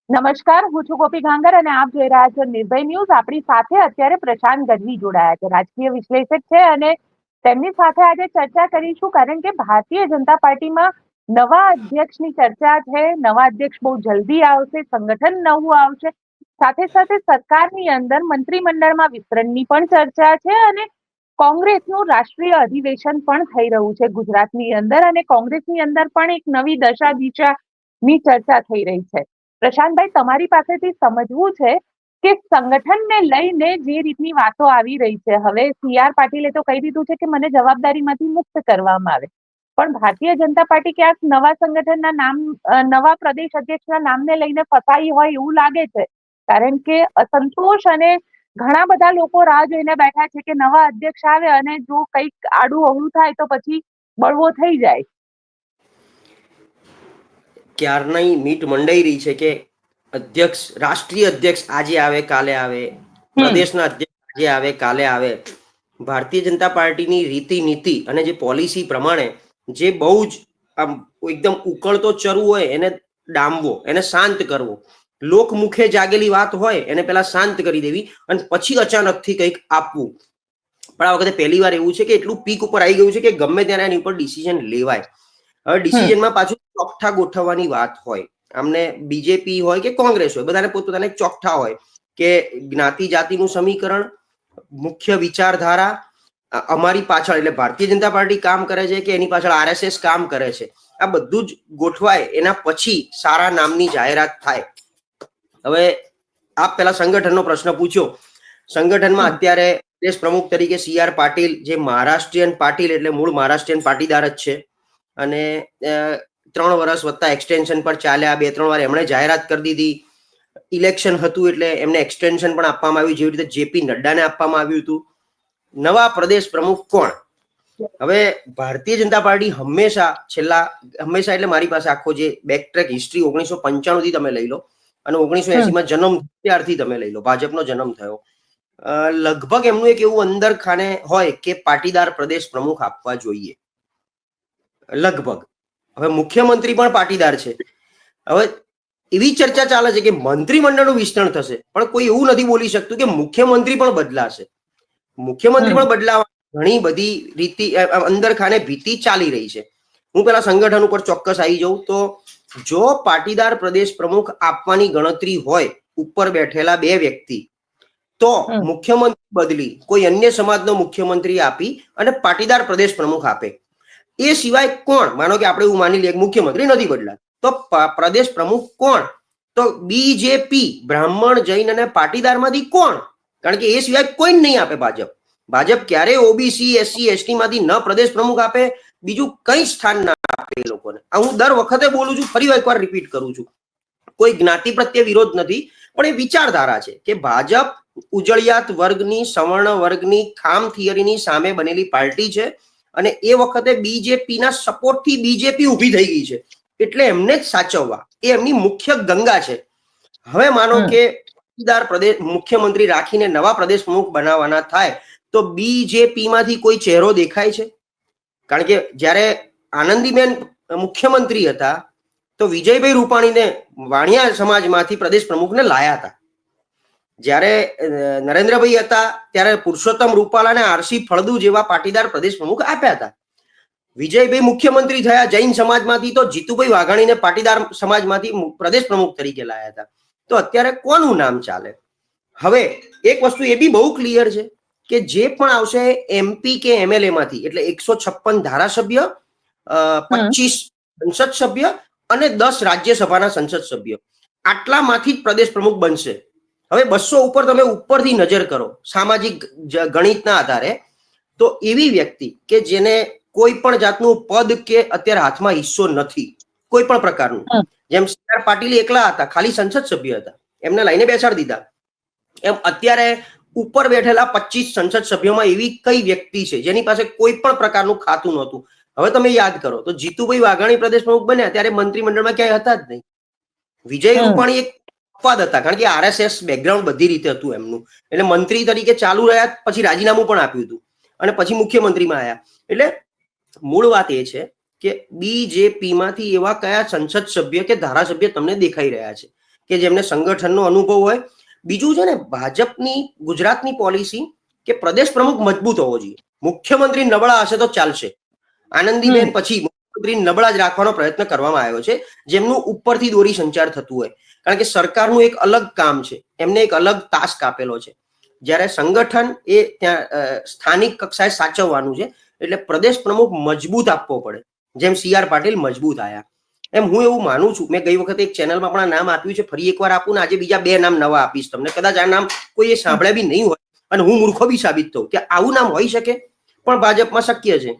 નમસ્કાર, હું છું ગોપી ગાંગર અને આપ જોઈ રહ્યા છો નિર્ભય ન્યૂઝ. આપણી સાથે અત્યારે પ્રશાંત ગઢવી જોડાયા છે, રાજકીય વિશ્લેષક છે અને તેમની સાથે આજે ચર્ચા કરીશું કારણ કે ભારતીય જનતા પાર્ટીમાં નવા અધ્યક્ષની ચર્ચા છે. નવા અધ્યક્ષ બહુ જલ્દી આવશે, સંગઠન નવું આવશે, સાથે સાથે સરકારની અંદર મંત્રીમંડળમાં વિસ્તરણની પણ ચર્ચા છે અને કોંગ્રેસનું રાષ્ટ્રીય અધિવેશન પણ થઈ રહ્યું છે ગુજરાતની અંદર અને કોંગ્રેસની અંદર પણ એક નવી દશા દિશાની ચર્ચા થઈ રહી છે. પ્રશાંતભાઈ, તમારી પાસેથી સમજવું છે કે સંગઠનને લઈને જે રીતની વાતો આવી રહી છે, હવે CR પાટીલે તો કહી દીધું છે કે મને જવાબદારીમાંથી મુક્ત કરવામાં આવે, પણ ભારતીય જનતા પાર્ટી ક્યાંક નવા સંગઠનના નામ, નવા પ્રદેશ અધ્યક્ષના નામને લઈને ફસાઈ હોય એવું લાગે છે, કારણ કે અસંતોષ અને ઘણા બધા લોકો રાહ જોઈને બેઠા છે કે નવા અધ્યક્ષ આવે અને જો કંઈક આડું અવળું થાય તો પછી બળવો થઈ જાય. ક્યારની મીટ મંડાઈ રહી છે કે અધ્યક્ષ, રાષ્ટ્રીય અધ્યક્ષ આજે આવે કાલે આવે, પ્રદેશના અધ્યક્ષ આજે આવે કાલે આવે. ભારતીય જનતા પાર્ટીની રીતિ નીતિ અને જે પોલિસી પ્રમાણે જે બહુ જ આમ એકદમ ઉકળતો ચરુ હોય એને ડામવો, એને શાંત કરવો, લોકમુખે જાગેલી વાત હોય એને પેલા શાંત કરી દેવી અને પછી અચાનકથી કંઈક આપવું. પણ આ વખતે પહેલી વાર એવું છે કે એટલું પીક ઉપર આવી ગયું છે કે ગમે ત્યારે એની ઉપર ડિસિઝન લેવાય. હવે ડિસિઝનમાં પાછું ચોકઠા ગોઠવવાની વાત હોય, આમને બીજેપી હોય કે કોંગ્રેસ હોય, બધાને પોતપોતાના ચોકઠા હોય કે જ્ઞાતિ જાતિનું સમીકરણ, મુખ્ય વિચારધારા, અમારી પાછળ એટલે ભારતીય જનતા પાર્ટી કામ કરે છે કે એની પાછળ RSS કામ કરે છે, આ બધું જ ગોઠવાય એના પછી સારા નામની જાહેરાત થાય. હવે આપ પેલા સંગઠનનો પ્રશ્ન પૂછ્યો. સંગઠનમાં અત્યારે દેશ પ્રમુખ તરીકે CR પાટીલ, જે મહારાષ્ટ્રીયન પાટીલ એટલે મૂળ મહારાષ્ટ્રીયન પાટીદાર જ છે અને 3 વર્ષ વત્તા એક્સટેન્શન પર ચાલ્યા. 2-3 વાર એમણે જાહેરાત કરી દીધી. ઇલેક્શન હતું એટલે એમને એક્સટેન્શન પણ આપવામાં આવ્યું, જેવી રીતે JP નડ્ડાને આપવામાં આવ્યું હતું. નવા પ્રદેશ પ્રમુખ કોણ? હવે ભારતીય જનતા પાર્ટી હંમેશા એટલે મારી પાસે આખો જે બેકટ્રેક હિસ્ટ્રી 1995 થી તમે લઈ લો અને 1980માં જન્મ ત્યારથી તમે લઈ લો, ભાજપનો જન્મ થયો, લગભગ એમનું એક એવું અંદર ખાને હોય કે પાટીદાર પ્રદેશ પ્રમુખ આપવા જોઈએ, લગભગ. હવે મુખ્યમંત્રી પણ પાટીદાર છે. હવે એવી ચર્ચા ચાલે છે કે મંત્રીમંડળનું વિસ્તરણ થશે, પણ કોઈ એવું નથી બોલી શકતું કે મુખ્યમંત્રી પણ બદલાશે. મુખ્યમંત્રી પણ બદલાવા ઘણી બધી રીતિ અંદર ખાને ભીતિ ચાલી રહી છે. હું પેલા સંગઠન ઉપર ચોક્કસ આવી જાઉં તો જો પાટીદાર પ્રદેશ પ્રમુખ આપવાની ગણતરી હોય ઉપર બેઠેલા 2 વ્યક્તિ, તો મુખ્યમંત્રી બદલી કોઈ અન્ય સમાજનો મુખ્યમંત્રી આપી અને પાટીદાર પ્રદેશ પ્રમુખ આપે. એ સિવાય કોણ? માનો કે આપણે એવું માની લઈએ મુખ્યમંત્રી નથી બદલાત, તો પ્રદેશ પ્રમુખ કોણ? તો બીજેપી, બ્રાહ્મણ, જૈન અને પાટીદારમાંથી કોણ? કારણ કે એ સિવાય કોઈ નહીં આપે ભાજપ ક્યારેય OBC SC ST માંથી ન પ્રદેશ પ્રમુખ આપે, બીજું કઈ સ્થાન ના આપે એ લોકોને. હું દર વખતે બોલું છું, ફરી એકવાર રિપીટ કરું છું, કોઈ જ્ઞાતિ પ્રત્યે વિરોધ નથી, પણ એ વિચારધારા છે કે ભાજપ ઉજળિયાત વર્ગની, સવર્ણ વર્ગની ખામ થિયરીની સામે બનેલી પાર્ટી છે અને એ વખતે બીજેપીના સપોર્ટથી બીજેપી ઊભી થઈ ગઈ છે, એટલે એમને જ સાચવવા એ એમની મુખ્ય ગંગા છે. હવે માનો કે પ્રદેશ મુખ્યમંત્રી રાખીને નવા પ્રદેશ પ્રમુખ બનાવવાના થાય તો બીજેપી માંથી કોઈ ચહેરો દેખાય છે? કારણ કે જ્યારે આનંદીબેન મુખ્યમંત્રી હતા તો વિજયભાઈ રૂપાણીને વાણિયા સમાજમાંથી પ્રદેશ પ્રમુખને લાયા હતા. જ્યારે નરેન્દ્રભાઈ હતા ત્યારે પુરુષોત્તમ રૂપાલાને RC ફળદુ જેવા પાટીદાર પ્રદેશ પ્રમુખ આપ્યા હતા. વિજયભાઈ મુખ્યમંત્રી થયા જૈન સમાજમાંથી તો જીતુભાઈ વાઘાણીને પાટીદાર સમાજમાંથી પ્રદેશ પ્રમુખ તરીકે લાયા હતા. તો અત્યારે કોનું નામ ચાલે? હવે એક વસ્તુ એ બી બહુ ક્લિયર છે કે જે પણ આવશે MP કે MLA માંથી, એટલે 156 ધારાસભ્ય, 25 સંસદ સભ્ય અને 10 રાજ્યસભાના સંસદ સભ્ય, આટલામાંથી જ પ્રદેશ પ્રમુખ બનશે. હવે 200 ઉપર તમે ઉપરથી નજર કરો સામાજિક ગણિતના આધારે, તો એવી વ્યક્તિ કે જેને કોઈ પણ જાતનું પદ કે અત્યારે હાથમાં હિસ્સો નથી કોઈ પણ પ્રકારનું, જેમ CR પાટીલ એકલા હતા, ખાલી સંસદ સભ્ય હતા, એમને લઈને બેસાડી દીધા, એમ અત્યારે ઉપર બેઠેલા 25 સંસદ સભ્યોમાં એવી કઈ વ્યક્તિ છે જેની પાસે કોઈ પણ પ્રકારનું ખાતું નહોતું? હવે તમે યાદ કરો તો જીતુભાઈ વાઘાણી પ્રદેશ પ્રમુખ બન્યા ત્યારે મંત્રીમંડળમાં ક્યાંય હતા જ નહીં. વિજય રૂપાણી એક અપવાદ હતા, કારણ કે RSS બેકગ્રાઉન્ડ બધી રીતે હતું એમનું, એટલે મંત્રી તરીકે ચાલુ રહ્યા, પછી રાજીનામું પણ આપ્યું હતું અને પછી મુખ્યમંત્રીમાં આવ્યા. એટલે મૂળ વાત એ છે કે બીજેપી માંથી એવા કયા સંસદ સભ્ય કે ધારાસભ્ય તમને દેખાઈ રહ્યા છે કે જેમને સંગઠનનો અનુભવ હોય. બીજું છે ને ભાજપની ગુજરાતની પોલિસી કે પ્રદેશ પ્રમુખ મજબૂત હોવો જોઈએ. મુખ્યમંત્રી નબળા હશે તો ચાલશે. આનંદીબેન પછી મુખ્યમંત્રી નબળા જ રાખવાનો પ્રયત્ન કરવામાં આવ્યો છે, જેમનું ઉપરથી દોરી સંચાર થતું હોય. કારણ કે સરકારનું એક અલગ કામ છે, એમને એક અલગ ટાસ્ક આપેલો છે. જ્યારે સંગઠન એ ત્યાં સ્થાનિક કક્ષાએ સાચવવાનું છે, એટલે પ્રદેશ પ્રમુખ મજબૂત આપવો પડે. જેમ CR પાટીલ મજબૂત આયા એમ હું એવું માનું છું. મેં ગઈ વખતે એક ચેનલમાં પણ નામ આપ્યું છે, ફરી એકવાર આપું ને આજે બીજા 2 નામ નવા આપીશ તમને. કદાચ આ નામ કોઈ સાંભળ્યા બી નહીં હોય અને હું મૂર્ખો બી સાબિત થઉં કે આવું નામ હોઈ શકે, પણ ભાજપમાં શક્ય છે.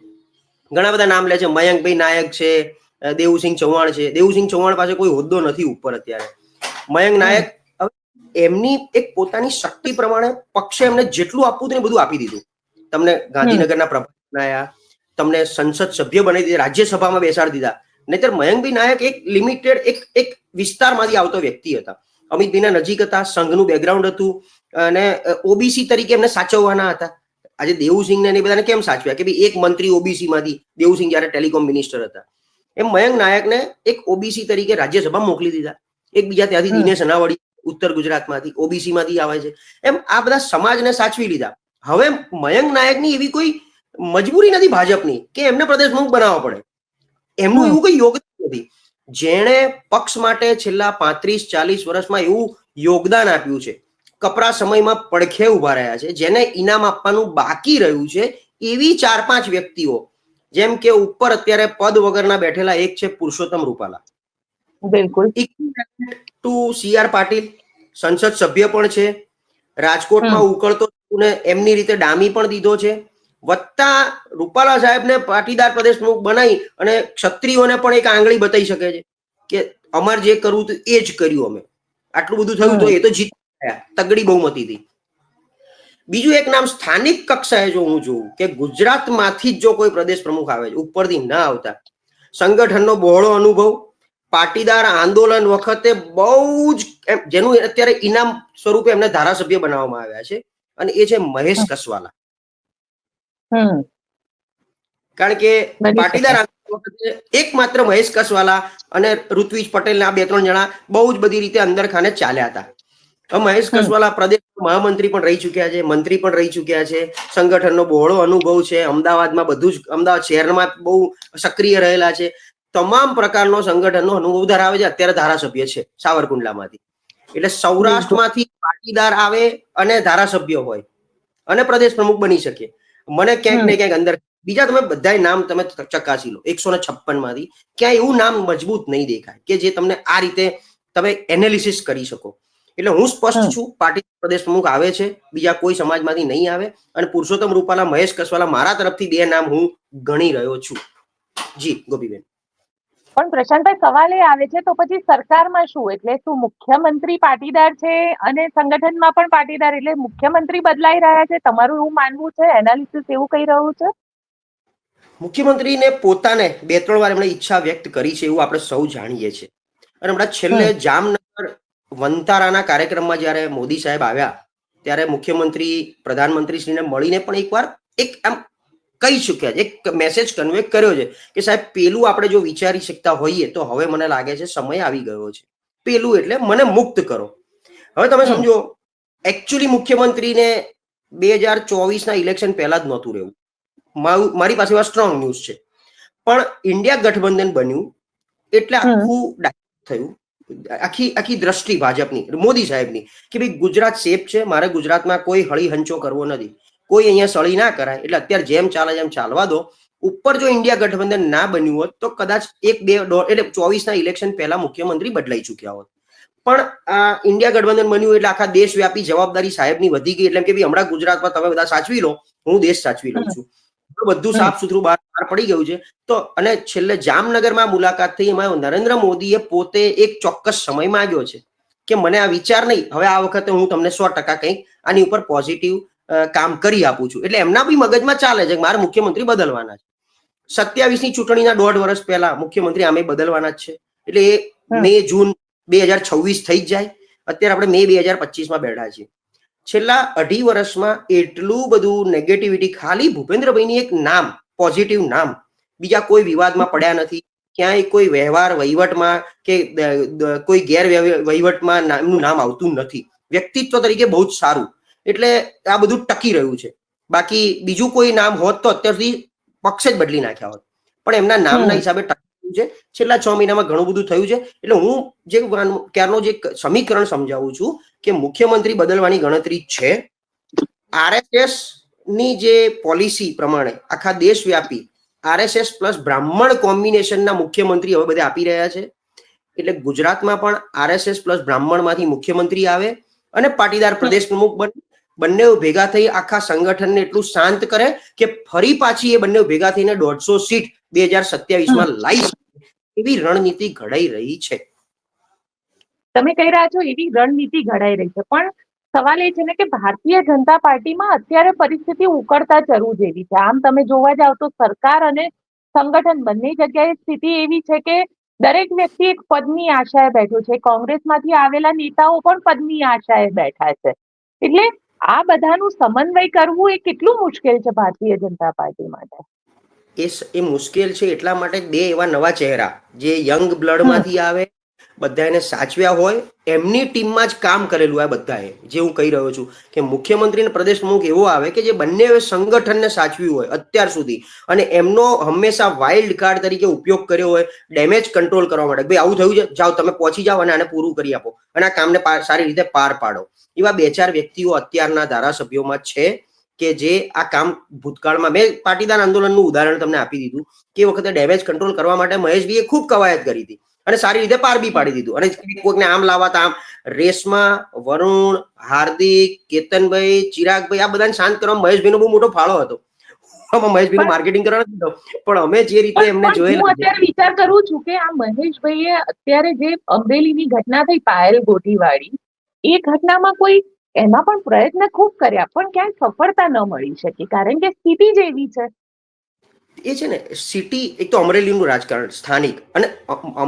ઘણા બધા નામ લે છે. મયંકભાઈ નાયક છે, દેવુસિંહ ચૌહાણ છે. દેવુસિંહ ચૌહાણ પાસે કોઈ હોદ્દો નથી ઉપર અત્યારે. મયંક નાયક એમની એક પોતાની શક્તિ પ્રમાણે પક્ષે એમને જેટલું આપવું હતું ને બધું આપી દીધું. તમને ગાંધીનગરના પ્રભારી બનાયા, તમને સંસદ સભ્ય બનાવી દીધા, રાજ્યસભામાં બેસાડી દીધા. નહીતર મયંકભાઈ નાયક એક લિમિટેડ એક વિસ્તારમાંથી આવતો વ્યક્તિ હતા. અમિતભાઈના નજીક હતા, સંઘનું બેકગ્રાઉન્ડ હતું અને ઓબીસી તરીકે એમને સાચવવાના હતા. આજે દેવુસિંહને એ બધાને કેમ સાચવ્યા કે ભાઈ એક મંત્રી ઓબીસી માંથી, દેવુસિંહ જયારે ટેલિકોમ મિનિસ્ટર હતા, એમ મયંક નાયકને એક ઓબીસી તરીકે રાજ્યસભા મોકલી દીધા. એક બીજા ત્યાંથી દિનેશ અનાવાડી ઉત્તર ગુજરાતમાંથી ઓબીસી માંથી આવે છે. એમ આ બધા સમાજને સાચવી લીધા. હવે મયંક નાયકની એવી કોઈ મજબૂરી નથી ભાજપની કે એમને પ્રદેશ પ્રમુખ બનાવવો પડે. એમનું એવું કઈ યોગદાન નથી. જેણે પક્ષ માટે છેલ્લા 35-40 વર્ષમાં એવું યોગદાન આપ્યું છે, કપરા સમયમાં પડખે ઉભા રહ્યા છે, જેને ઇનામ આપવાનું બાકી રહ્યું છે, એવી 4-5 વ્યક્તિઓ, જેમ કે ઉપર અત્યારે પદ વગરના બેઠેલા એક છે પુરુષોત્તમ રૂપાલા, બિલકુલ ટુ CR પાટીલ, સંસદ સભ્ય પણ છે, રાજકોટમાં ઉકળતો ને એમની રીતે ડામી પણ દીધો છે. વત્તા રૂપાલા સાહેબને પાટીદાર પ્રદેશ પ્રમુખ બનાવી અને ક્ષત્રિયોને પણ એક આંગળી બતાવી શકે છે કે અમારે જે કરવું હતું એ જ કર્યું અમે. આટલું બધું થયું તો એ તો જીત ગયા તગડી બહુમતીથી. બીજું એક નામ સ્થાનિક કક્ષાએ જો હું જોઉં કે ગુજરાતમાંથી જ જો કોઈ પ્રદેશ પ્રમુખ આવે છે, ઉપરથી ના આવતા, સંગઠનનો બહોળો અનુભવ, પાટીદાર આંદોલન વખતે બહુ જ જેનું અત્યારે ઇનામ સ્વરૂપે એમને ધારાસભ્ય બનાવવામાં આવ્યા છે, અને એ છે મહેશ કસવાલા. કારણ કે પાટીદાર આંદોલન વખતે એકમાત્ર મહેશ કસવાલા અને ઋત્વિજ પટેલ ના 2-3 જણા બહુ જ બધી રીતે અંદર ખાને ચાલ્યા હતા. મહેશ કસવાલા પ્રદેશ મહામંત્રી પણ રહી ચુક્યા છે, મંત્રી પણ રહી ચુક્યા છે, સંગઠનનો બહોળો અનુભવ છે, અમદાવાદમાં બધું જ અમદાવાદ શહેરમાં બહુ સક્રિય રહેલા છે, તમામ પ્રકારનો સંગઠનનો અનુભવ ધરાવે છે. અત્યારે ધારાસભ્ય છે સાવરકુંડલામાંથી. એટલે સૌરાષ્ટ્રમાંથી પાટીદાર આવે અને ધારાસભ્ય હોય અને પ્રદેશ પ્રમુખ બની શકે. મને ક્યાંક ને ક્યાંક અંદર બીજા તમે બધા નામ તમે ચકાસી લો 156 માંથી ક્યાંય એવું નામ મજબૂત નહીં દેખાય કે જે તમને આ રીતે તમે એનાલિસિસ કરી શકો. એટલે હું સ્પષ્ટ છું, પાટીલ પ્રદેશ પ્રમુખ આવે છે, બીજા કોઈ સમાજમાંથી નહીં આવે. અને પુરુષોત્તમ રૂપાલા, મહેશ કસવાલા મારા તરફથી 2 નામ હું ગણી રહ્યો છું. જી ગોપીબેન. પણ પ્રશાંતભાઈ સવાલ એ આવે છે તો પછી સરકારમાં શું? એટલે શું મુખ્યમંત્રી પાટીદાર છે અને સંગઠનમાં પણ પાટીદાર, એટલે મુખ્યમંત્રી બદલાઈ રહ્યા છે, તમારું એવું માનવું છે? એનાલિસિસ એવું કહી રહ્યું છે? મુખ્યમંત્રીને પોતાને 2-3 વાર એમણે ઈચ્છા વ્યક્ત કરી છે એવું આપણે સૌ જાણીએ છીએ. અને હમણાં છેલ્લે જામનગર વંતારાના કાર્યક્રમમાં જ્યારે મોદી સાહેબ આવ્યા ત્યારે મુખ્યમંત્રી પ્રધાનમંત્રીશ્રીને મળીને પણ એકવાર એક આમ કહી ચૂક્યા છે, એક મેસેજ કન્વે કર્યો છે કે સાહેબ પેલું આપણે જો વિચારી શકતા હોઈએ તો હવે મને લાગે છે સમય આવી ગયો છે. પેલું એટલે મને મુક્ત કરો. હવે તમે સમજો, એકચ્યુઅલી મુખ્યમંત્રીને 2024ના ઇલેક્શન પહેલા જ નહોતું રહેવું. મારી પાસે એવા સ્ટ્રોંગ ન્યૂઝ છે. પણ ઇન્ડિયા ગઠબંધન બન્યું એટલે આખું થયું, આખી દ્રષ્ટિ ભાજપની, મોદી સાહેબની કે ભાઈ ગુજરાત સેફ છે, મારે ગુજરાતમાં કોઈ હળી હંચો કરવો નથી, કોઈ અહીંયા સળી ના કરાય, એટલે અત્યારે જેમ ચાલે એમ ચાલવા દો. ઉપર જો ઇન્ડિયા ગઠબંધન ના બન્યું હોત તો કદાચ 1-2 એટલે 24ના ઇલેક્શન પહેલા મુખ્યમંત્રી બદલાઈ ચુક્યા હોત. પણ આ ઇન્ડિયા ગઠબંધન બન્યું એટલે આખા દેશવ્યાપી જવાબદારી સાહેબની વધી ગઈ. એટલે કે ભાઈ હમણાં ગુજરાતમાં તમે બધા સાચવી લો, હું દેશ સાચવી લઉં છું. બધું સાફ સુથરું બહાર પડી ગયું છે. તો અને છેલ્લે જામનગરમાં મુલાકાત થઈ, એમાં નરેન્દ્ર મોદીએ પોતે એક ચોક્કસ સમય માંગ્યો છે કે મને આ વિચાર નહીં, હવે આ વખતે હું તમને 100% કંઈક આની ઉપર પોઝિટિવ કામ કરી આપું છું. એટલે એમના બી મગજમાં ચાલે છે કે મારે મુખ્યમંત્રી બદલવાના છે. 27ની ચૂંટણીના 1.5 વર્ષ પહેલા મુખ્યમંત્રી આમે બદલવાના જ છે. એટલે એ મે-જૂન 2026 થઈ જ જાય. અત્યારે આપણે મે 2025માં બેઠા છીએ. છેલ્લા 2.5 વર્ષમાં એટલું બધું નેગેટિવિટી, ખાલી ભૂપેન્દ્રભાઈની એક નામ, પોઝિટિવ નામ, બીજા કોઈ વિવાદમાં પડ્યા નથી, ક્યાંય કોઈ વ્યવહાર વહીવટમાં કે કોઈ વહીવટમાં એમનું નામ આવતું નથી. વ્યક્તિત્વ તરીકે બહુ જ સારું, એટલે આ બધું ટકી રહ્યું છે. બાકી બીજું કોઈ નામ હોત તો અત્યાર સુધી પક્ષ જ બદલી નાખ્યા હોત, પણ એમના નામના હિસાબે ટકી છે. છેલ્લા 6 મહિનામાં ઘણું બધું થયું છે. એટલે હું જે ક્યારનો જે સમીકરણ સમજાવું છું કે મુખ્યમંત્રી બદલવાની ગણતરી છે. RSS ની જે પોલિસી પ્રમાણે આખા દેશવ્યાપી RSS પ્લસ બ્રાહ્મણ કોમ્બિનેશનના મુખ્યમંત્રી હવે બધા આપી રહ્યા છે. એટલે ગુજરાતમાં પણ RSS પ્લસ બ્રાહ્મણમાંથી મુખ્યમંત્રી આવે અને પાટીદાર પ્રદેશ પ્રમુખ બંને ભેગા થઈ આખા સંગઠનને એટલું શાંત કરે કે ફરી પાછી એ બંને ભેગા થઈને 150 સીટ 2027માં લાવી શકે એવી રણનીતિ ઘડાઈ રહી છે. તમે કહી રહ્યા છો એવી રણનીતિ ઘડાઈ રહી છે, પણ સવાલ એ છે ને કે ભારતીય જનતા પાર્ટીમાં અત્યારે પરિસ્થિતિ ઉકળતા ચરુ જેવી છે. આમ તમે જોવા જાવ તો સરકાર અને સંગઠન બંને જગ્યાએ સ્થિતિ એવી છે કે દરેક વ્યક્તિ એક પદની આશાએ બેઠો છે. કોંગ્રેસમાંથી આવેલા નેતાઓ પણ પદની આશાએ બેઠા છે. એટલે આ બધાનું સમન્વય કરવું એ કેટલું મુશ્કેલ છે ભારતીય જનતા પાર્ટી માટે? એ મુશ્કેલ છે એટલા માટે બે એવા નવા ચહેરા જે યંગ બ્લડમાંથી આવે, બધા એને સાચવ્યા હોય, એમની ટીમમાં જ કામ કરેલું આ બધાએ. જે હું કહી રહ્યો છું કે મુખ્યમંત્રી અને પ્રદેશ પ્રમુખ એવો આવે કે જે બંને સંગઠનને સાચવ્યું હોય અત્યાર સુધી, અને એમનો હંમેશા વાઇલ્ડ કાર્ડ તરીકે ઉપયોગ કર્યો હોય ડેમેજ કંટ્રોલ કરવા માટે. ભાઈ આવું થયું છે, જાઓ તમે પહોંચી જાઓ અને આને પૂરું કરી આપો અને આ કામને સારી રીતે પાર પાડો. એવા 2-4 વ્યક્તિઓ અત્યારના ધારાસભ્યોમાં છે કે જે આ કામ ભૂતકાળમાં, મેં પાટીદાર આંદોલનનું ઉદાહરણ તમને આપી દીધું કે એ વખતે ડેમેજ કંટ્રોલ કરવા માટે મહેશભાઈએ ખૂબ કવાયત કરી હતી અને સારી રીતે પાર બી પાડી દીધું. અને કોઈકને આમ લાવવા આમ રેસમાં વરુણ, હાર્દિક, કેતનભાઈ, ચિરાગભાઈ આ બધાને શાંત કરવામાં મહેશભાઈનો બહુ મોટો ફાળો હતો. મહેશભાઈનું માર્કેટિંગ કરવા નથી, પણ અમે જે રીતે એમને જોયેલા. હું અત્યારે વિચાર કરું છું કે આ મહેશભાઈએ અત્યારે જે અમરેલીની ઘટના થઈ પાયલ ગોટીવાળી, એ ઘટનામાં કોઈ એમાં પણ પ્રયત્ન ખૂબ કર્યા પણ ક્યાંય સફળતા ન મળી શકી, કારણ કે સ્થિતિ જ એવી છે. એ છે ને સિટી, એક તો અમરેલીનું રાજકારણ સ્થાનિક, અને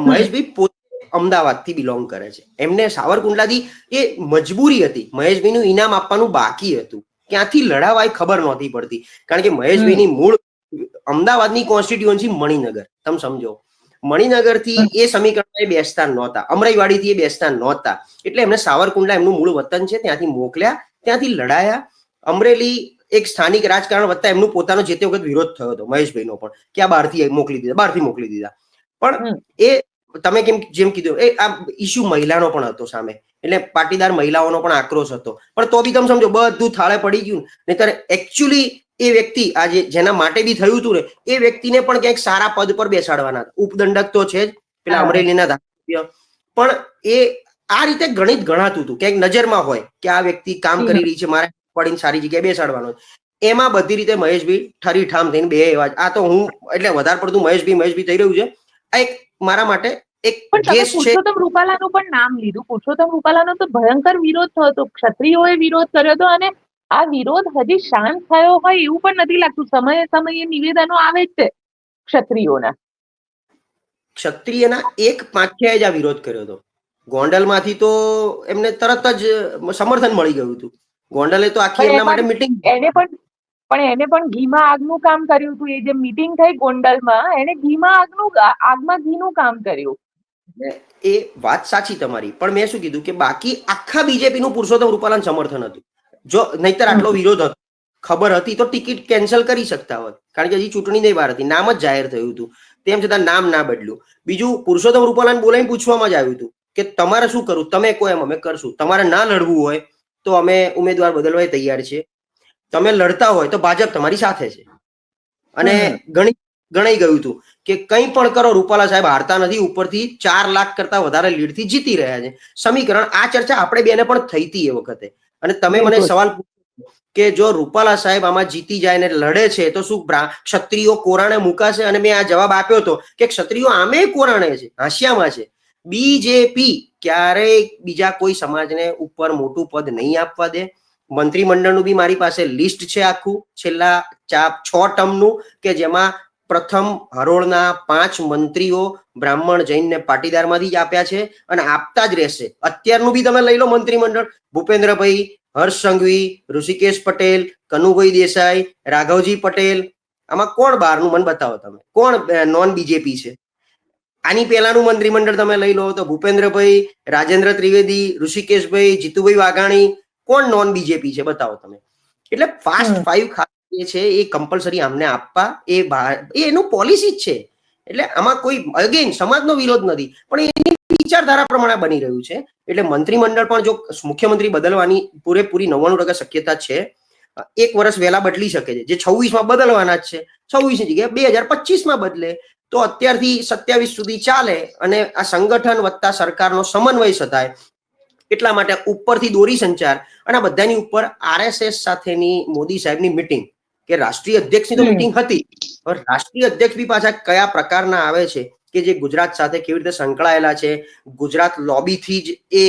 મહેશભાઈ પોતે અમદાવાદથી બિલોંગ કરે છે. એમને સાવરકુંડલાથી એ મજબૂરી હતી, મહેશભાઈનું ઇનામ આપવાનું બાકી હતું. ક્યાંથી લડાવાય ખબર નહોતી પડતી, કારણ કે મહેશભાઈની મૂળ અમદાવાદની કોન્સ્ટિટ્યુઅન્સી મણિનગર. તમે સમજો, મણિનગરથી એ સમીકરણ બેસતા નહોતા, અમરાઈવાડીથી એ બેસતા નહોતા, એટલે એમને સાવરકુંડલા એમનું મૂળ વતન છે ત્યાંથી મોકલ્યા, ત્યાંથી લડાયા. અમરેલી એક સ્થાનિક રાજકારણ વત્તા એમનું પોતાનો જે તે વખત વિરોધ થયો હતો મહેશભાઈનો પણ, કે આ બહારથી મોકલી દીધા. પણ એ તમે જેમ કીધું એ આ ઇસ્યુ મહિલાનો પણ હતો સામે, એટલે પાટીદાર મહિલાઓનો પણ આક્રોશ હતો. પણ તો બી તમે સમજો બધું થાળે પડી ગયું. નહીતર એકચ્યુઅલી એ વ્યક્તિ આજે જેના માટે બી થયું હતું ને, એ વ્યક્તિને પણ ક્યાંક સારા પદ પર બેસાડવાના. ઉપદંડક તો છે જ પેલા અમરેલીના ધારાસભ્ય, પણ એ આ રીતે ગણિત ગણાતું હતું, ક્યાંક નજરમાં હોય કે આ વ્યક્તિ કામ કરી રહી છે, મારે પડીને સારી જગ્યાએ બેસાડવાનો. એમાં બધી રીતે મહેશભાઈ ઠરીઠામ થઈને બે એવા. આ તો હું એટલે વધારે પડતું મહેશભાઈ થઈ રહ્યું છે. આ એક મારા માટે એક ગેસ છે. પુરુષોત્તમ રૂપાલાનું પણ નામ લીધું. પુરુષોત્તમ રૂપાલાનો તો ભયંકર વિરોધ થયો હતો, ક્ષત્રિયોએ વિરોધ કર્યો હતો, અને આ વિરોધ હજી શાંત થયો હોય એવું પણ નથી લાગતું. સમયે સમયે નિવેદનો આવે જ છે ક્ષત્રિયોના. ક્ષત્રિયના 1/5 જ આ વિરોધ કર્યો હતો. ગોંડલમાંથી તો એમને તરત જ સમર્થન મળી ગયું હતું. ગોંડલે તો આખી એમના માટે મીટિંગ, એને પણ ઘીમાં આગનું કામ કર્યું હતું. એ જે મીટિંગ થઈ ગોંડલમાં, એને આગમાં ઘીનું કામ કર્યું. એ વાત સાચી તમારી, પણ મેં શું કીધું કે બાકી આખા બીજેપીનું પુરુષોત્તમ રૂપાલાને સમર્થન હતું. જો નહીતર આટલો વિરોધ હતો, ખબર હતી તો ટિકિટ કેન્સલ કરી શકતા હોત, કારણ કે હજી ચૂંટણી નહીં વાર હતી, નામ જ જાહેર થયું હતું. તેમ છતાં નામ ના બદલ્યું. બીજું, પુરુષોત્તમ રૂપાલાને બોલાવીને પૂછવામાં જ આવ્યું હતું કે તમારે શું કરવું, તમે કહો એમ અમે કરશું. તમારે ના લડવું હોય તો અમે ઉમેદવાર બદલવા તૈયાર છીએ, તમે લડતા હોય તો ભાજપ તમારી સાથે છે. અને ગણાઈ ગયું હતું કે કંઈ પણ કરો રૂપાલા સાહેબ હારતા નથી, ઉપરથી 4 લાખ કરતા વધારે લીડથી જીતી રહ્યા છે. સમીકરણ, આ ચર્ચા આપણે બેને પણ થઈ હતી એ વખતે. અને તમે મને સવાલ પૂછ્યો કે જો રૂપાલા સાહેબ આમાં જીતી જાય ને લડે છે તો શું ક્ષત્રિયો કોરાણે મુકાશે? અને મેં આ જવાબ આપ્યો હતો કે ક્ષત્રિયો આમે કોરાણે છે, હાંસિયામાં છે. બીજેપી ક્યારેય બીજા કોઈ સમાજને ઉપર મોટું પદ નહીં આપવા દે. મંત્રીમંડળનું બી મારી પાસે લિસ્ટ છે આખું છેલ્લા 6 ટર્મનું, કે જેમાં પ્રથમ હરોળના 5 મંત્રીઓ બ્રાહ્મણ, જૈન ને પાટીદારમાંથી જ આપ્યા છે અને આપતા જ રહેશે. અત્યારનું બી તમે લઈ લો મંત્રીમંડળ, ભૂપેન્દ્રભાઈ, હર્ષ સંઘવી, ઋષિકેશ પટેલ, કનુભાઈ દેસાઈ, રાઘવજી પટેલ, આમાં કોણ બહારનું મને બતાવો તમે, કોણ નોન બીજેપી છે? આની પહેલાનું મંત્રીમંડળ તમે લઈ લો તો ભૂપેન્દ્રભાઈ, રાજેન્દ્ર ત્રિવેદી, ઋષિકેશભાઈ, જીતુભાઈ વાઘાણી, કોણ નોન બીજેપી છે બતાવો તમે. એટલે ફાસ્ટ 5 ખાસ જે છે એ કમ્પલસરી આમને આપવા એ એનું પોલિસી જ છે. એટલે આમાં કોઈ અગેન સમાજનો વિરોધ નથી, પણ એની વિચારધારા પ્રમાણે બની રહ્યું છે. એટલે મંત્રીમંડળ પણ જો મુખ્યમંત્રી બદલવાની પૂરેપૂરી 99% શક્યતા છે. 1 વર્ષ વહેલા બદલી શકે છે, જે 26માં બદલવાના જ છે. 26ની જગ્યાએ 2025માં બદલે તો અત્યારથી 27 સુધી ચાલે અને આ સંગઠન વત્તા સરકારનો સમન્વય સધાય. એટલા માટે ઉપરથી દોરી સંચાર અને બધાની ઉપર આરએસએસ સાથેની મોદી સાહેબની મીટિંગ, કે રાષ્ટ્રીય અધ્યક્ષની તો મીટિંગ હતી, પણ રાષ્ટ્રીય અધ્યક્ષ બી પાછા કયા પ્રકારના આવે છે કે જે ગુજરાત સાથે કેવી રીતે સંકળાયેલા છે, ગુજરાત લોબીથી જ એ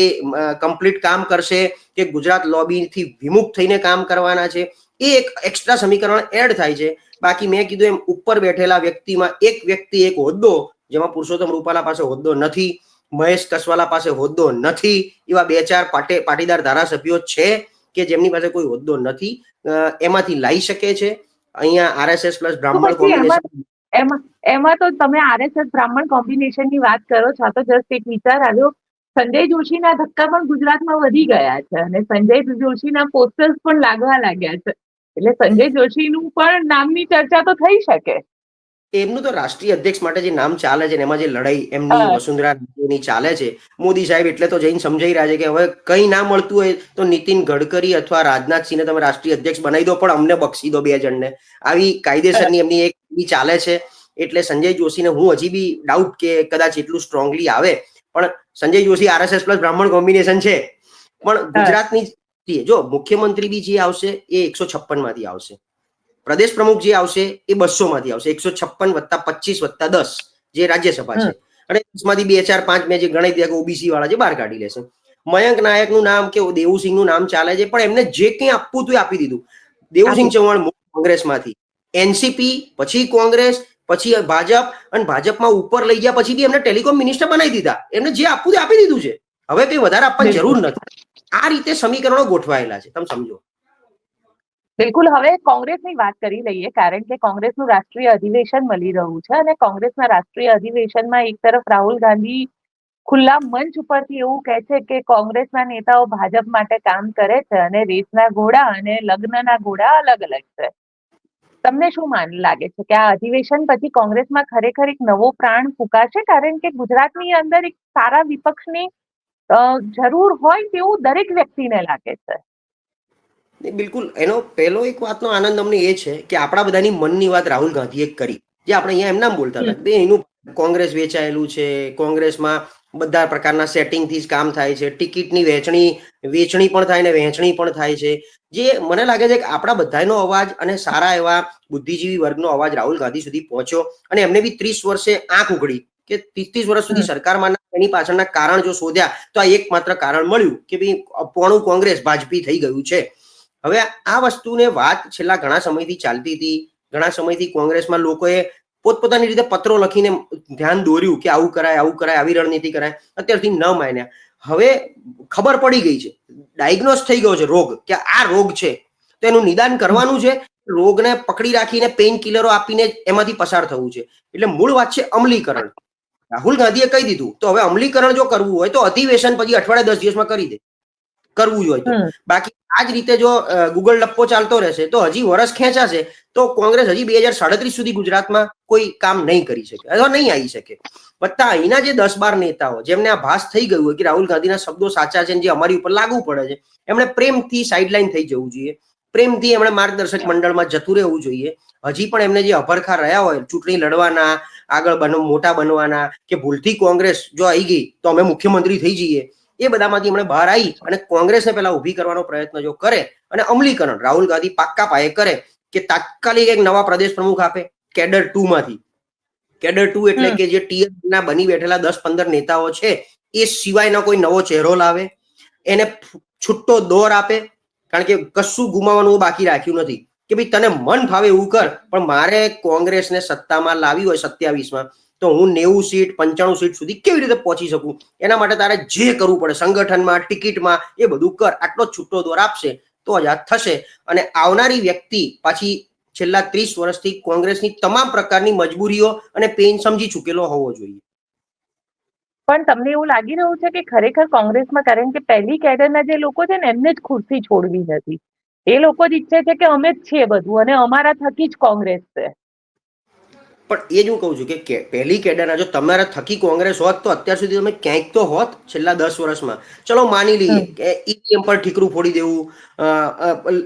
કમ્પ્લીટ કામ કરશે કે ગુજરાત લોબીથી વિમુખ થઈને કામ કરવાના છે, એ એક એક્સ્ટ્રા સમીકરણ એડ થાય છે. બાકી મેં કીધું એમ ઉપર બેઠેલા વ્યક્તિમાં એક વ્યક્તિ એક હોદ્દો, જેમાં પુરુષોત્તમ રૂપાલા પાસે હોદ્દો નથી, મહેશ કસવાલા પાસે હોદ્દો નથી, એવા 2-4 પાટીદાર ધારાસભ્યો છે કે જેમની પાસે કોઈ હોદ્દો નથી, એમાંથી લાવી શકે છે. અહીંયા આરએસએસ પ્લસ બ્રાહ્મણ કોમ્બિનેશન, એમાં તો તમે આરએસએસ બ્રાહ્મણ કોમ્બિનેશન ની વાત કરો છો, તો જસ્ટ એક વિચાર આવ્યો. સંજય જોશીના ધક્કા પણ ગુજરાતમાં વધી ગયા છે અને સંજય જોશીના પોસ્ટર્સ પણ લાગવા લાગ્યા છે. એટલે સંજય જોશીનું પણ નામની ચર્ચા તો થઈ શકે. એમનું તો રાષ્ટ્રીય અધ્યક્ષ માટે જે નામ ચાલે છે, એમાં જે લડાઈ એમની વસુંધરાની ચાલે છે, મોદી સાહેબ એટલે તો જઈને સમજાઈ રહ્યા છે કે હવે કઈ ના મળતું હોય તો નીતિન ગડકરી અથવા રાજનાથસિંહને તમે રાષ્ટ્રીય અધ્યક્ષ બનાવી દો, પણ અમને બક્ષી દો 2 જણને. આવી કાયદેસરની એમની એક ચાલે છે. એટલે સંજય જોશીને હું હજી બી ડાઉટ કે કદાચ એટલું સ્ટ્રોંગલી આવે, પણ સંજય જોશી આરએસએસ પ્લસ બ્રાહ્મણ કોમ્બિનેશન છે. પણ ગુજરાતની જો મુખ્યમંત્રી બી જે આવશે એ 156 માંથી આવશે, પ્રદેશ પ્રમુખ જે આવશે એ 200 માંથી આવશે, 156 + 25 + 10 જે રાજ્યસભા છે, અને એમાંથી 2, 4, 5 મેં જે ગણાઈ દીધા કે ઓબીસી વાળા જે બહાર કાઢી લેશે. મયંક નાયકનું નામ કે દેવુસિંહનું નામ ચાલે છે, પણ એમને જે કંઈ આપવું હતું એ આપી દીધું. દેવુસિંહ ચૌહાણ કોંગ્રેસમાંથી, એનસીપી, પછી કોંગ્રેસ, પછી ભાજપ, અને ભાજપમાં ઉપર લઈ ગયા પછી બી એમને ટેલિકોમ મિનિસ્ટર બનાવી દીધા. એમને જે આપવું તે આપી દીધું છે, હવે કંઈ વધારે આપવાની જરૂર નથી. આ રીતે સમીકરણો ગોઠવાયેલા છે, તમે સમજો. બિલકુલ. હવે કોંગ્રેસની વાત કરી લઈએ, કારણ કે કોંગ્રેસનું રાષ્ટ્રીય અધિવેશન મળી રહ્યું છે અને કોંગ્રેસના રાષ્ટ્રીય અધિવેશનમાં એક તરફ રાહુલ ગાંધી ખુલ્લા મંચ ઉપરથી એવું કહે છે કે કોંગ્રેસના નેતાઓ ભાજપ માટે કામ કરે છે અને રેસના ઘોડા અને લગ્નના ઘોડા અલગ અલગ છે. તમને શું લાગે છે કે આ અધિવેશન પછી કોંગ્રેસમાં ખરેખર એક નવો પ્રાણ ફૂંકાશે? કારણ કે ગુજરાતની અંદર એક સારા વિપક્ષની જરૂર હોય તેવું દરેક વ્યક્તિને લાગે છે. બિલકુલ. એનો પહેલો એક વાતનો આનંદ અમને એ છે કે આપણા બધાની મનની વાત રાહુલ ગાંધીએ કરી, જે આપણે અહીંયા એમ નામ બોલતા હતા. એનું કોંગ્રેસ વેચાયેલું છે, કોંગ્રેસમાં બધા પ્રકારના સેટિંગથી જ કામ થાય છે, ટિકિટની વેચણી પણ થાય ને વહેંચણી પણ થાય છે. જે મને લાગે છે કે આપણા બધાનો અવાજ અને સારા એવા બુદ્ધિજીવી વર્ગનો અવાજ રાહુલ ગાંધી સુધી પહોંચ્યો, અને એમને બી 30 વર્ષે આંખ ઉઘડી કે 30 વર્ષ સુધી સરકારમાં એની પાછળના કારણ જો શોધ્યા તો આ એકમાત્ર કારણ મળ્યું કે ભાઈ પોણું કોંગ્રેસ ભાજપી થઈ ગયું છે. હવે આ વસ્તુને વાત છેલ્લા ઘણા સમયથી ચાલતી હતી. ઘણા સમયથી કોંગ્રેસમાં લોકોએ પોતપોતાની રીતે પત્રો લખીને ધ્યાન દોર્યું કે આવું કરાય, આવું કરાય, આવી રણનીતિ કરાય. અત્યારથી ન માન્યા. હવે ખબર પડી ગઈ છે, ડાયગ્નોસ થઈ ગયો છે રોગ, કે આ રોગ છે તો એનું નિદાન કરવાનું છે. રોગને પકડી રાખીને પેઇન કિલરો આપીને એમાંથી પસાર થવું છે. એટલે મૂળ વાત છે અમલીકરણ. રાહુલ ગાંધીએ કહી દીધું, તો હવે અમલીકરણ જો કરવું હોય તો અધિવેશન પછી અઠવાડિયા 10 દિવસમાં કરી દે, કરવું જોઈએ તો. બાકી આ જ રીતે જો ગૂગલ લપ્પો ચાલતો રહેશે તો હજી વર્ષ ખેંચાશે તો કોંગ્રેસ હજી 2037 સુધી ગુજરાતમાં કોઈ કામ નહીં કરી શકે અથવા નહીં આવી શકે. વત્તા અહીંના જે 10-12 નેતાઓ જેમને આ ભાસ થઈ ગયું હોય કે રાહુલ ગાંધીના શબ્દો સાચા છે, જે અમારી ઉપર લાગુ પડે છે, એમણે પ્રેમથી સાઇડલાઇન થઈ જવું જોઈએ. પ્રેમથી એમણે માર્ગદર્શક મંડળમાં જતું રહેવું જોઈએ. હજી પણ એમને જે અભરખા રહ્યા હોય ચૂંટણી લડવાના, આગળ મોટા બનવાના, કે ભૂલથી કોંગ્રેસ જો આવી ગઈ તો અમે મુખ્યમંત્રી થઈ જઈએ, એ બધામાંથી એમણે બહાર આવી અને કોંગ્રેસને પહેલા ઉભી કરવાનો પ્રયત્ન જો કરે અને અમલીકરણ રાહુલ ગાંધી પાક્કા પાયે કરે કે તાત્કાલિક એક નવા પ્રદેશ પ્રમુખ આપે કેડર 2 માંથી. કેડર 2 એટલે કે જે ટીયર ના બની બેઠેલા 10-15 નેતાઓ છે એ સિવાયનો કોઈ નવો ચહેરો લાવે, એને છૂટો દોર આપે. કારણ કે કશું ગુમાવવાનું બાકી રાખ્યું નથી કે ભાઈ તને મન ફાવે એવું કર, પણ મારે કોંગ્રેસને સત્તામાં લાવી હોય 27માં તો હું 90 સીટ 95 સીટ સુધી કેવી રીતે પહોંચી શકું? એના માટે તારે જે કરવું પડે સંગઠનમાં, ટિકિટમાં, એ બધું કર. આટલો છૂટો દોર આપશે તો જ આ થશે. અને આવનારી વ્યક્તિ પાછી છેલ્લા 30 વર્ષથી કોંગ્રેસની તમામ પ્રકારની મજબૂરીઓ અને પેઇન સમજી ચૂકેલો હોવો જોઈએ. પણ તમને એવું લાગી રહ્યું છે કે ખરેખર કોંગ્રેસમાં, કારણ કે પહેલી કેડરના જે લોકો છે ને એમને જ ખુરશી છોડવી નથી, એ લોકો જ ઈચ્છે છે કે અમે જ છીએ બધું અને અમારા થકી જ કોંગ્રેસ છે. પણ એ જ હું કહું છું કે પહેલી કેડરના જો તમારા થકી કોંગ્રેસ હોત તો અત્યાર સુધી તમે ક્યાંક તો હોત છેલ્લા 10 વર્ષમાં. ચલો માની લઈએ કે ઈવીએમ પર ઠીકરું ફોડી દેવું,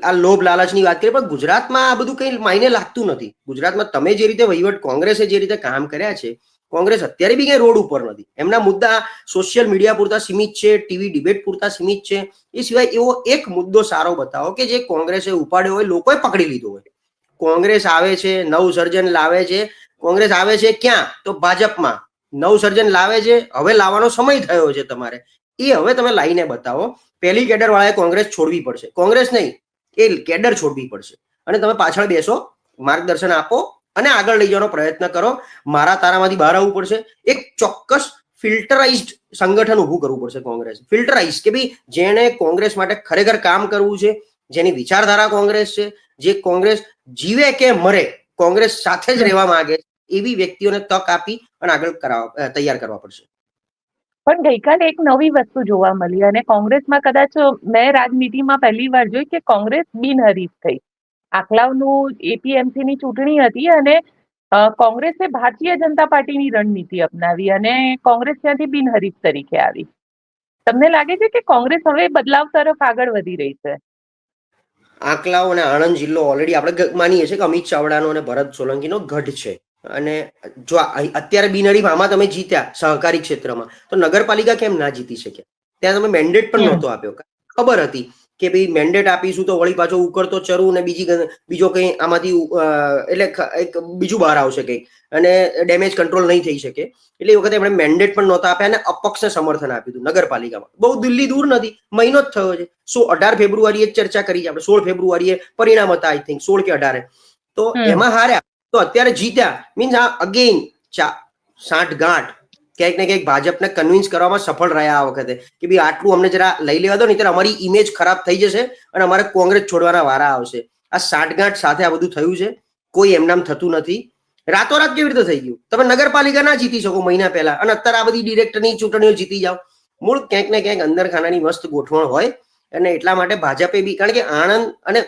આ લોભ લાલચની વાત કરીએ, પણ ગુજરાતમાં આ બધું કંઈ માયને લાગતું નથી. ગુજરાતમાં તમે જે રીતે વહીવટ, કોંગ્રેસે જે રીતે કામ કર્યા છે, કોંગ્રેસ અત્યારે બી કઈ રોડ ઉપર નથી. એમના મુદ્દા સોશિયલ મીડિયા પૂરતા સીમિત છે, ટીવી ડિબેટ પૂરતા સીમિત છે. એ સિવાય એવો એક મુદ્દો સારો બતાવો કે જે કોંગ્રેસે ઉપાડ્યો હોય, લોકોએ પકડી લીધો હોય. કોંગ્રેસ આવે છે, નવસર્જન લાવે છે. કોંગ્રેસ આવે છે ક્યાં? તો ભાજપમાં. નવસર્જન લાવે છે, હવે લાવવાનો સમય થયો છે તમારે. એ હવે તમે લાઈને બતાવો. પહેલી કેડર વાળાએ કોંગ્રેસ છોડવી પડશે. કોંગ્રેસ નહીં, એ કેડર છોડવી પડશે. અને તમે પાછળ બેસો, માર્ગદર્શન આપો અને આગળ લઈ જવાનો પ્રયત્ન કરો. મારા તારામાંથી બહાર આવવું પડશે. એક ચોક્કસ ફિલ્ટરાઇઝ્ડ સંગઠન ઊભું કરવું પડશે કોંગ્રેસ. ફિલ્ટરાઇઝ કે ભાઈ જેણે કોંગ્રેસ માટે ખરેખર કામ કરવું છે, જેની વિચારધારા કોંગ્રેસ છે, જે કોંગ્રેસ જીવે કે મરે કોંગ્રેસ સાથે જ રહેવા માંગે, એવી વ્યક્તિઓને તક આપી અને આગળ તૈયાર કરવા પડશે. પણ ગઈકાલે એક નવી વસ્તુ જોવા મળી અને કોંગ્રેસમાં કદાચ મેં રાજનીતિમાં પહેલી વાર જોઈ કે કોંગ્રેસ બિનહરીફ થઈ. આખલાવનું એપીએમસી ની ચૂંટણી હતી અને કોંગ્રેસે ભારતીય જનતા પાર્ટીની રણનીતિ અપનાવી અને કોંગ્રેસ ત્યાંથી બિનહરીફ તરીકે આવી. તમને લાગે છે કે કોંગ્રેસ હવે બદલાવ તરફ આગળ વધી રહી છે? આંકલાવ અને આણંદ જિલ્લો ઓલરેડી આપણે માનીએ છીએ કે અમિત ચાવડાનો અને ભરત સોલંકીનો ગઢ છે. અને જો અત્યારે બિનહરીફ આમાં તમે જીત્યા સહકારી ક્ષેત્રમાં, તો નગરપાલિકા કેમ ના જીતી શક્યા? ત્યાં તમે મેન્ડેટ પણ નહોતો આપ્યો. ખબર હતી કે ભાઈ મેન્ડેટ આપીશું તો વળી પાછો ઉકળતો ચરુ ને બીજો કંઈ આમાંથી એટલે એક બીજું બહાર આવશે કંઈક અને ડેમેજ કંટ્રોલ નહીં થઈ શકે. એટલે એ વખતે એમણે મેન્ડેટ પણ નહોતા આપ્યા અને અપક્ષને સમર્થન આપ્યું હતું નગરપાલિકામાં. બહુ દિલ્હી દૂર નથી, મહિનો જ થયો છે. 18 ફેબ્રુઆરીએ ચર્ચા કરી છે આપણે, 16 ફેબ્રુઆરીએ પરિણામ હતા, આઈ થિંક 16 કે 18. તો એમાં હાર્યા તો અત્યારે જીત્યા. મીન્સ આ અગેન સાંઠગાંઠ ક્યાંક ને ક્યાંક ભાજપને કન્વિન્સ કરવામાં સફળ રહ્યા આ વખતે કે ભાઈ આટલું અમને જરા લઈ લેવા દો, નહીં ત્યારે અમારી ઇમેજ ખરાબ થઈ જશે અને અમારે કોંગ્રેસ છોડવાના વારા આવશે. આ સાંઠગાંઠ સાથે આ બધું થયું છે. કોઈ એમનામ થતું નથી. રાતોરાત કેવી રીતે થઈ ગયું? તમે નગરપાલિકા ના જીતી શકો મહિના પહેલા અને અત્યારે આ બધી ડિરેક્ટરની ચૂંટણીઓ જીતી જાઓ. મૂળ ક્યાંક ને ક્યાંક અંદર ખાનાની મસ્ત ગોઠવણ હોય અને એટલા માટે ભાજપે બી, કારણ કે આણંદ અને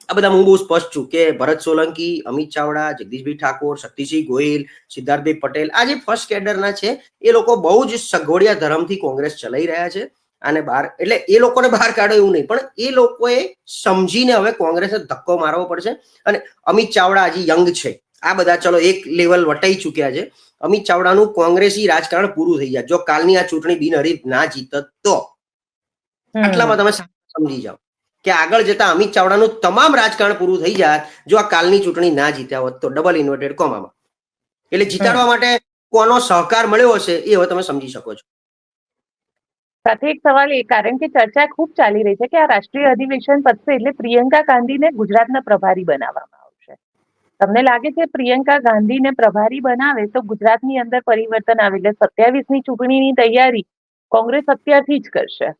આ બધા હું બહુ સ્પષ્ટ છું કે ભરત સોલંકી, અમિત ચાવડા, જગદીશભાઈ ઠાકોર, શક્તિસિંહ ગોહિલ, સિદ્ધાર્થભાઈ પટેલ, આ જે ફર્સ્ટ કેડરના છે એ લોકો બહુ જ સગવડિયા ધર્મથી કોંગ્રેસ ચલાવી રહ્યા છે. અને બહાર એટલે એ લોકોને બહાર કાઢો એવું નહીં, પણ એ લોકોએ સમજીને હવે કોંગ્રેસને ધક્કો મારવો પડશે. અને અમિત ચાવડા હજી યંગ છે. આ બધા ચલો એક લેવલ વટાઈ ચુક્યા છે. અમિત ચાવડાનું કોંગ્રેસી રાજકારણ પૂરું થઈ જાય જો કાલની આ ચૂંટણી બિનહરીફ ના જીતત તો. આટલામાં તમે સમજી જાઓ કે આગળ જતા અમિત ચાવડાનું તમામ રાજકારણ પૂરું થઈ જાય જો આ કાલની ચૂંટણી ના જીત્યા હોત તો, ડબલ ઇન્વર્ટેડ કોમામાં. એટલે જીતાડવા માટે કોનો સહકાર મળ્યો હશે એ હવે તમે સમજી શકો છો. સાથે એક સવાલ એ, કારણ કે ચર્ચા ખૂબ ચાલી રહી છે કે આ રાષ્ટ્રીય અધિવેશન પતશે એટલે પ્રિયંકા ગાંધીને ગુજરાતના પ્રભારી બનાવવામાં આવશે. તમને લાગે છે પ્રિયંકા ગાંધીને પ્રભારી બનાવે તો ગુજરાતની અંદર પરિવર્તન આવે, એટલે 27ની ચૂંટણીની તૈયારી કોંગ્રેસ અત્યારથી જ કરશે?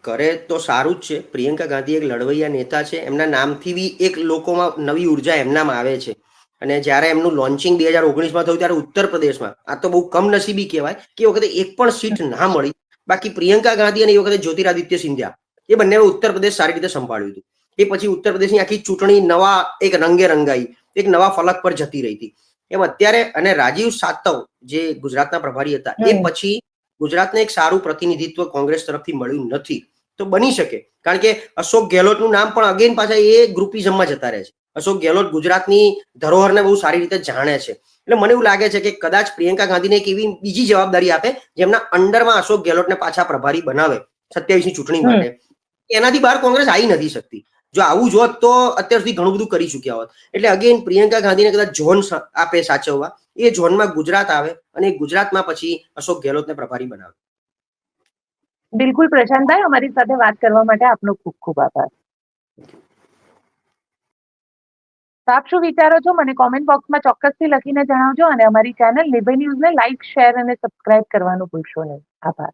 કરે તો સારું જ છે. પ્રિયંકા ગાંધી એક લડવૈયા નેતા છે. એમના નામથી બી એક લોકોમાં નવી ઉર્જા એમનામાં આવે છે. અને જ્યારે એમનું લોન્ચિંગ 2019માં થયું ત્યારે ઉત્તર પ્રદેશમાં, આ તો બહુ કમનસીબી કહેવાય કે એ વખતે એક પણ સીટ ના મળી. બાકી પ્રિયંકા ગાંધી અને એ વખતે જ્યોતિરાદિત્ય સિંધિયા, એ બંને ઉત્તર પ્રદેશ સારી રીતે સંભાળ્યું હતું. એ પછી ઉત્તર પ્રદેશની આખી ચૂંટણી નવા એક રંગે રંગાઈ, એક નવા ફલક પર જતી રહી હતી. એમ અત્યારે અને રાજીવ સાતવ જે ગુજરાતના પ્રભારી હતા, એ પછી ગુજરાતને એક સારું પ્રતિનિધિત્વ કોંગ્રેસ તરફથી મળ્યું નથી. તો બની શકે, કારણ કે અશોક ગેહલોતનું નામ પણ અગેન પાછા એ ગ્રુપિઝમમાં જતા રહે છે. અશોક ગેહલોત ગુજરાતની ધરોહરને બહુ સારી રીતે જાણે છે. એટલે મને એવું લાગે છે કે કદાચ પ્રિયંકા ગાંધીને એક એવી બીજી જવાબદારી આપે જેમના અંડરમાં અશોક ગેહલોતને પાછા પ્રભારી બનાવે 27ની ચૂંટણી માટે. એનાથી બહાર કોંગ્રેસ આવી નથી શકતી. જો આવું જોત તો અત્યાર સુધી ઘણું બધું કરી ચૂક્યા હોત. એટલે અગેન પ્રિયંકા ગાંધીને કદાચ ઝોન આપે સાચવવા, એ ઝોનમાં ગુજરાત આવે અને ગુજરાતમાં પછી અશોક ગેહલોતને પ્રભારી બનાવે. બિલકુલ પ્રશાંતભાઈ, અમારી સાથે વાત કરવા માટે આપનો ખૂબ ખૂબ આભાર. તો આપ શું વિચારો છો મને કોમેન્ટ બોક્સમાં ચોક્કસથી લખીને જણાવજો અને અમારી ચેનલ નિર્ભય ન્યૂઝને લાઇક, શેર અને સબસ્ક્રાઇબ કરવાનું ભૂલશો નહીં. આભાર.